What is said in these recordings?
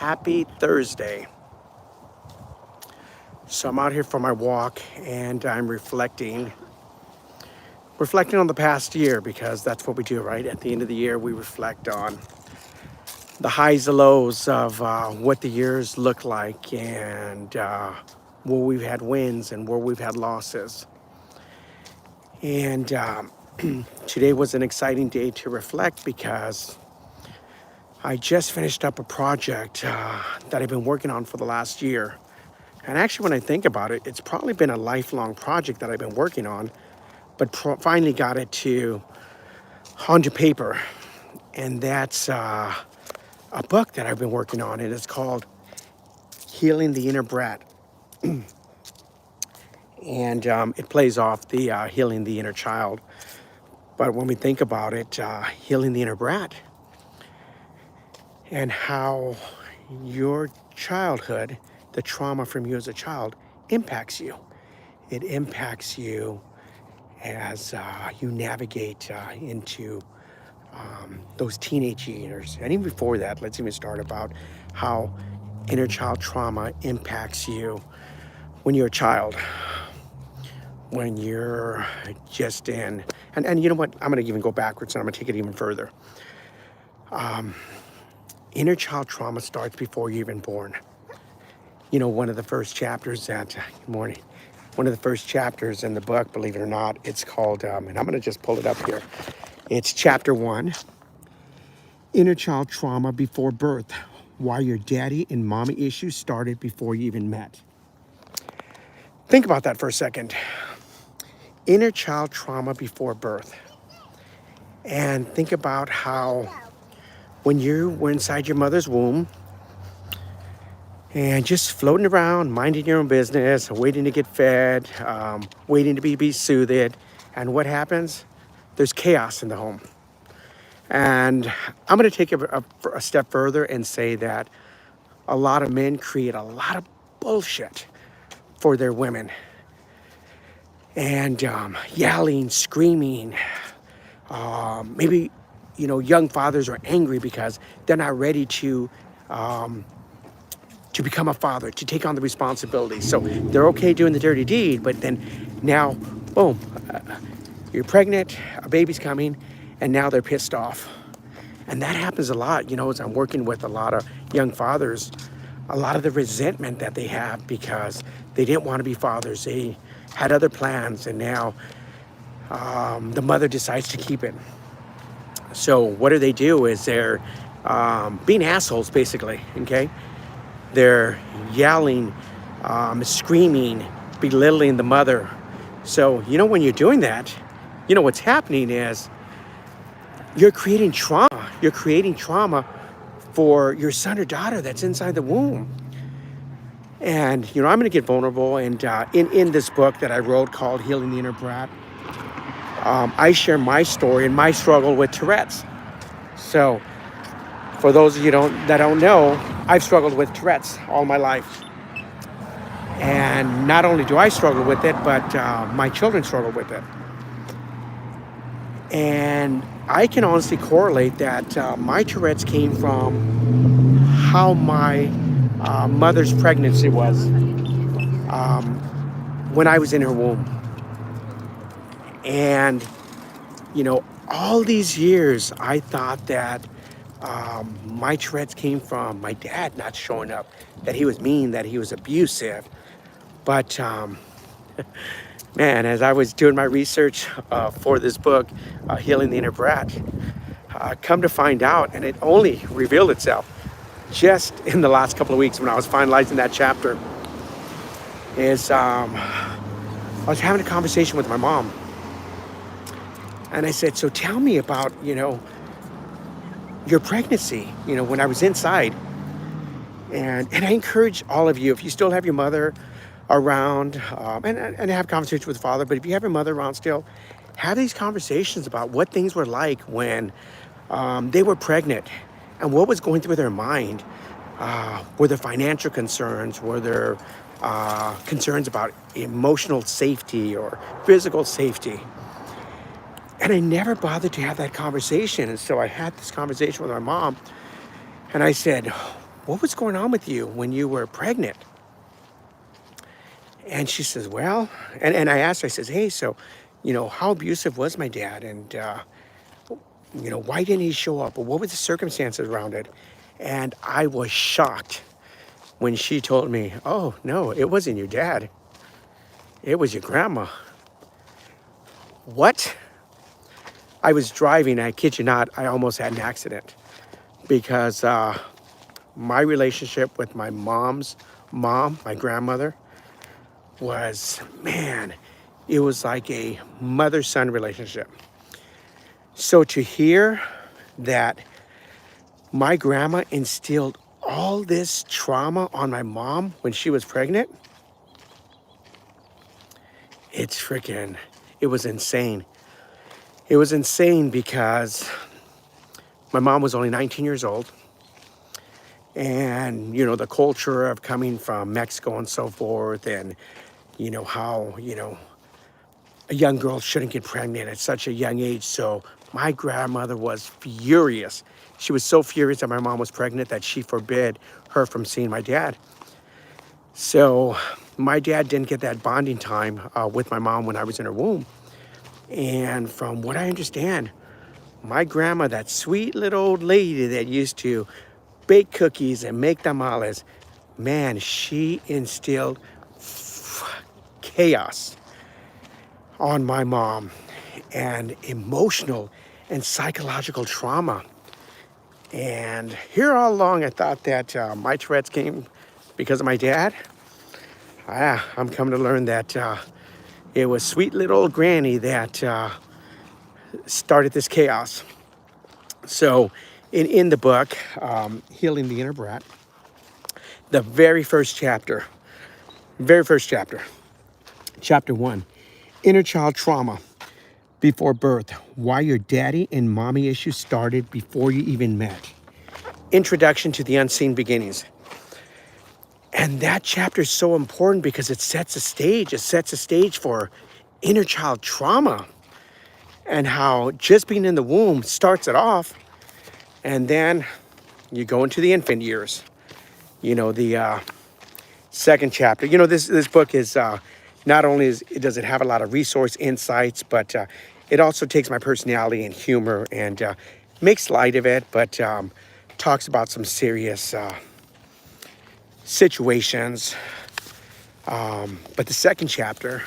happy Thursday. So I'm out here for my walk and I'm reflecting on the past year, because that's what we do, right? At the end of the year, we reflect on the highs and lows of what the years look like, and where we've had wins and where we've had losses. And today was an exciting day to reflect, because I just finished up a project that I've been working on for the last year. And actually, when I think about it, it's probably been a lifelong project that I've been working on, but finally got it onto paper. And that's a book that I've been working on. It is called Healing the Inner Brat. And it plays off the Healing the Inner Child. But when we think about it, healing the inner brat, and how your childhood, the trauma from you as a child, impacts you. It impacts you as you navigate into those teenage years. And even before that, let's even start about how inner child trauma impacts you when you're a child, when you're just in, and you know what, I'm going to even go backwards and I'm going to take it even further. Inner child trauma starts before you're even born. You know, one of the first chapters good morning, one of the first chapters in the book, believe it or not, it's called, and I'm going to just pull it up here. It's chapter 1, Inner Child Trauma Before Birth, Why Your Daddy and Mommy Issues Started Before You Even Met. Think about that for a second. Inner child trauma before birth. And think about how when you were inside your mother's womb and just floating around, minding your own business, waiting to get fed, waiting to be soothed, and what happens? There's chaos in the home. And I'm going to take a step further and say that a lot of men create a lot of bullshit for their women. And yelling, screaming, maybe, you know, young fathers are angry because they're not ready to become a father, to take on the responsibility. So they're okay doing the dirty deed, but then now, boom, you're pregnant, a baby's coming, and now they're pissed off. And that happens a lot, you know, as I'm working with a lot of young fathers, a lot of the resentment that they have because they didn't want to be fathers. They had other plans, and now the mother decides to keep it. So what do? Is they're being assholes, basically, okay? They're yelling, screaming, belittling the mother. So, you know, when you're doing that, you know, what's happening is you're creating trauma. You're creating trauma for your son or daughter that's inside the womb. And, you know, I'm going to get vulnerable. And in this book that I wrote called Healing the Inner Brat, I share my story and my struggle with Tourette's. So for those of you that don't know, I've struggled with Tourette's all my life. And not only do I struggle with it, but my children struggle with it. And I can honestly correlate that my Tourette's came from how my mother's pregnancy was when I was in her womb. And, you know, all these years I thought that my Tourette's came from my dad not showing up, that he was mean, that he was abusive. But man, as I was doing my research for this book, Healing the Inner Brat, come to find out, and it only revealed itself just in the last couple of weeks when I was finalizing that chapter, is I was having a conversation with my mom. And I said, so tell me about, you know, your pregnancy, you know, when I was inside. And I encourage all of you, if you still have your mother around, and have conversations with father, but if you have your mother around still, have these conversations about what things were like when they were pregnant and what was going through their mind. Were there financial concerns? Were there concerns about emotional safety or physical safety? And I never bothered to have that conversation. And so I had this conversation with my mom, and I said, what was going on with you when you were pregnant? And she says, well, and I asked her, I says, hey, so, how abusive was my dad? And, why didn't he show up? Or what were the circumstances around it? And I was shocked when she told me, oh, no, it wasn't your dad. It was your grandma. What? I was driving, I kid you not, I almost had an accident because my relationship with my mom's mom, my grandmother, was, man, it was like a mother-son relationship. So to hear that my grandma instilled all this trauma on my mom when she was pregnant, it was insane. It was insane because my mom was only 19 years old. And, the culture of coming from Mexico and so forth, and, how, a young girl shouldn't get pregnant at such a young age. So my grandmother was furious. She was so furious that my mom was pregnant that she forbid her from seeing my dad. So my dad didn't get that bonding time with my mom when I was in her womb. And from what I understand, my grandma, that sweet little old lady that used to bake cookies and make tamales, man, she instilled chaos on my mom and emotional and psychological trauma. And here all along, I thought that my Tourette's came because of my dad. I'm coming to learn that it was sweet little old granny that started this chaos. So in the book, Healing the Inner Brat, the very first chapter, chapter 1, Inner Child Trauma Before Birth, Why Your Daddy and Mommy Issues Started Before You Even Met. Introduction to the Unseen Beginnings. And that chapter is so important because it sets a stage. It sets a stage for inner child trauma and how just being in the womb starts it off. And then you go into the infant years. The second chapter. This book is not only does it have a lot of resource insights, but it also takes my personality and humor and makes light of it, but talks about some serious situations. But the second chapter,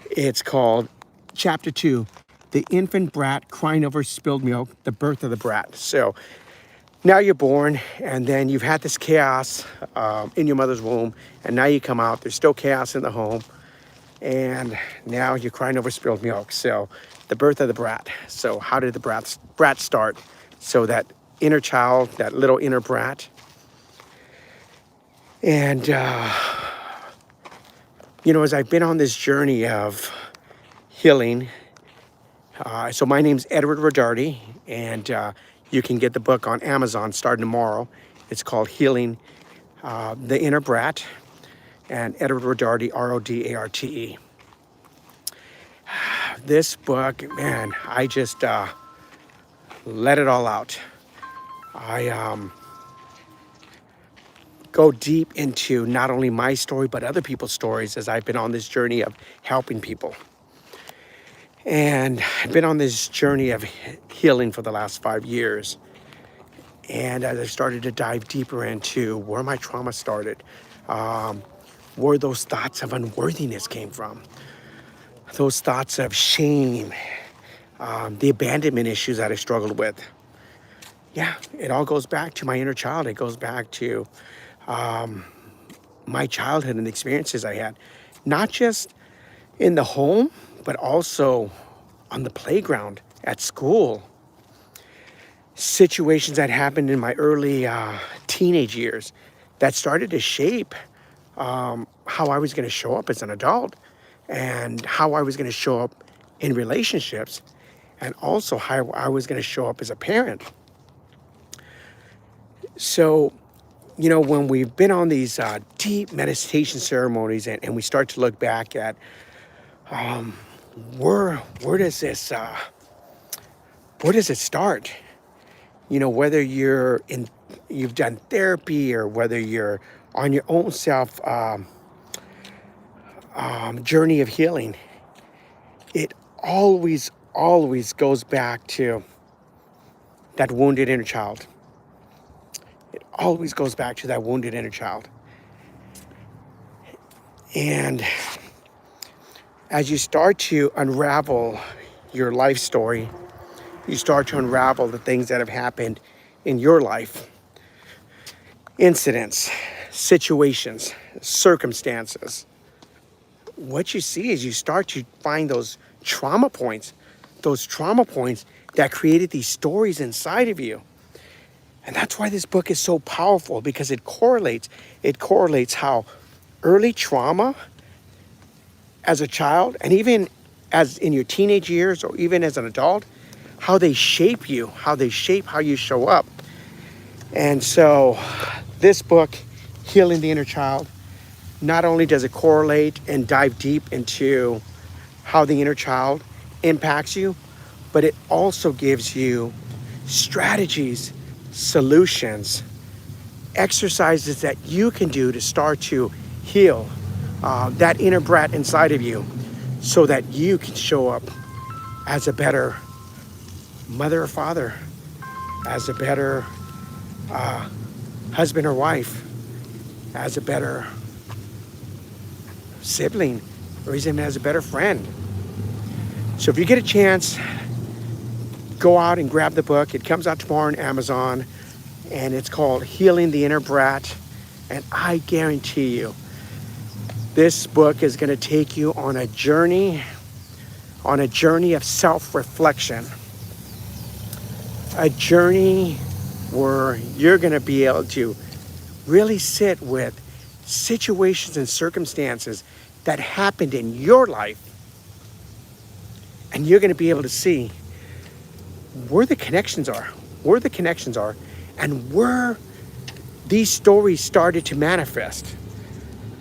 it's called Chapter 2, The Infant Brat Crying Over Spilled Milk, The Birth of the Brat. So now you're born, and then you've had this chaos in your mother's womb, and now you come out, there's still chaos in the home, and now you're crying over spilled milk. So the birth of the brat. So how did the brat start? So that inner child, that little inner brat. And, as I've been on this journey of healing, so my name's Edward Rodarty, and you can get the book on Amazon starting tomorrow. It's called Healing the Inner Brat, and Edward Rodarty, Rodarte. This book, man, I just let it all out. I go deep into not only my story, but other people's stories as I've been on this journey of helping people. And I've been on this journey of healing for the last 5 years. And as I started to dive deeper into where my trauma started, where those thoughts of unworthiness came from, those thoughts of shame, the abandonment issues that I struggled with. Yeah, it all goes back to my inner child. It goes back to my childhood and the experiences I had, not just in the home, but also on the playground, at school. Situations that happened in my early teenage years that started to shape how I was going to show up as an adult and how I was going to show up in relationships and also how I was going to show up as a parent. So, when we've been on these deep meditation ceremonies and we start to look back at where does it start? Whether you're you've done therapy or whether you're on your own self journey of healing, it always goes back to that wounded inner child. It always goes back to that wounded inner child. And as you start to unravel your life story, you start to unravel the things that have happened in your life, incidents, situations, circumstances. What you see is you start to find those trauma points that created these stories inside of you. And that's why this book is so powerful, because it correlates how early trauma as a child, and even as in your teenage years or even as an adult, how they shape you, how they shape how you show up. And so this book, Healing the Inner Child, not only does it correlate and dive deep into how the inner child impacts you, but it also gives you strategies, solutions, exercises that you can do to start to heal that inner brat inside of you, so that you can show up as a better mother or father, as a better husband or wife, as a better sibling, or even as a better friend. So if you get a chance, go out and grab the book. It comes out tomorrow on Amazon, and it's called Healing the Inner Brat. And I guarantee you, this book is going to take you on a journey of self-reflection, a journey where you're going to be able to really sit with situations and circumstances that happened in your life, and you're going to be able to see where the connections are, and where these stories started to manifest.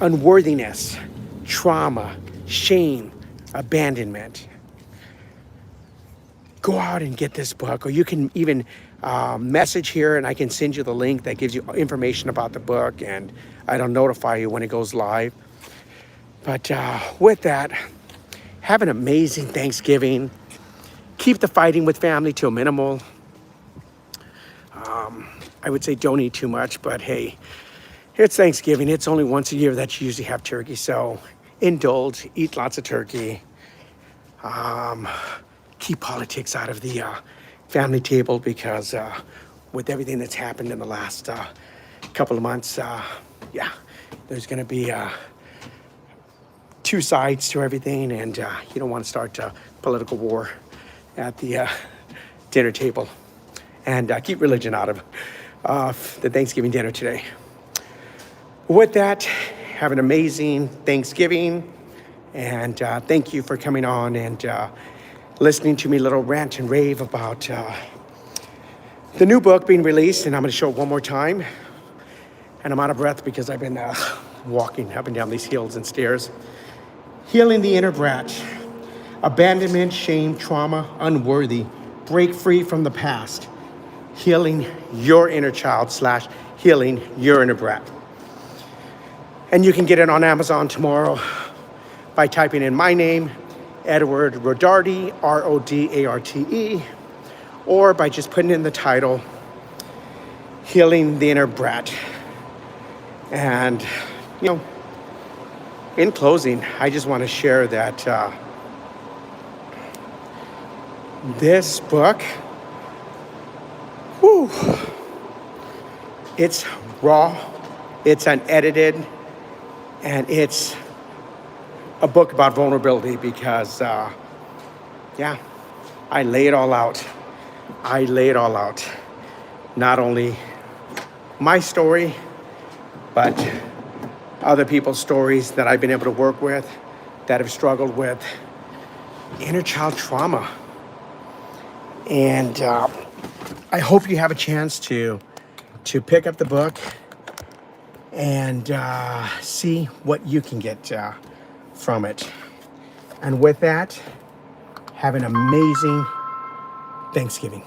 Unworthiness, trauma, shame, abandonment. Go out and get this book, or you can even message here and I can send you the link that gives you information about the book, and I'll notify you when it goes live. But with that, have an amazing Thanksgiving. Keep the fighting with family to a minimal. I would say don't eat too much, but hey, it's Thanksgiving. It's only once a year that you usually have turkey, so indulge, eat lots of turkey. Keep politics out of the family table, because with everything that's happened in the last couple of months, there's going to be two sides to everything, and you don't want to start a political war at the dinner table. And keep religion out of the Thanksgiving dinner today. With that, have an amazing Thanksgiving, and thank you for coming on and listening to me little rant and rave about the new book being released. And I'm going to show it one more time, and I'm out of breath because I've been walking up and down these hills and stairs. Healing the Inner Brat. Abandonment, shame, trauma, unworthy. Break free from the past. Healing your inner child / healing your inner brat. And you can get it on Amazon tomorrow by typing in my name, Edward Rodarte, Rodarte, or by just putting in the title, Healing the Inner Brat. And, in closing, I just want to share that this book, it's raw, it's unedited, and it's a book about vulnerability, because, I lay it all out. Not only my story, but other people's stories that I've been able to work with that have struggled with inner child trauma. And I hope you have a chance to pick up the book and see what you can get from it. And with that, have an amazing Thanksgiving.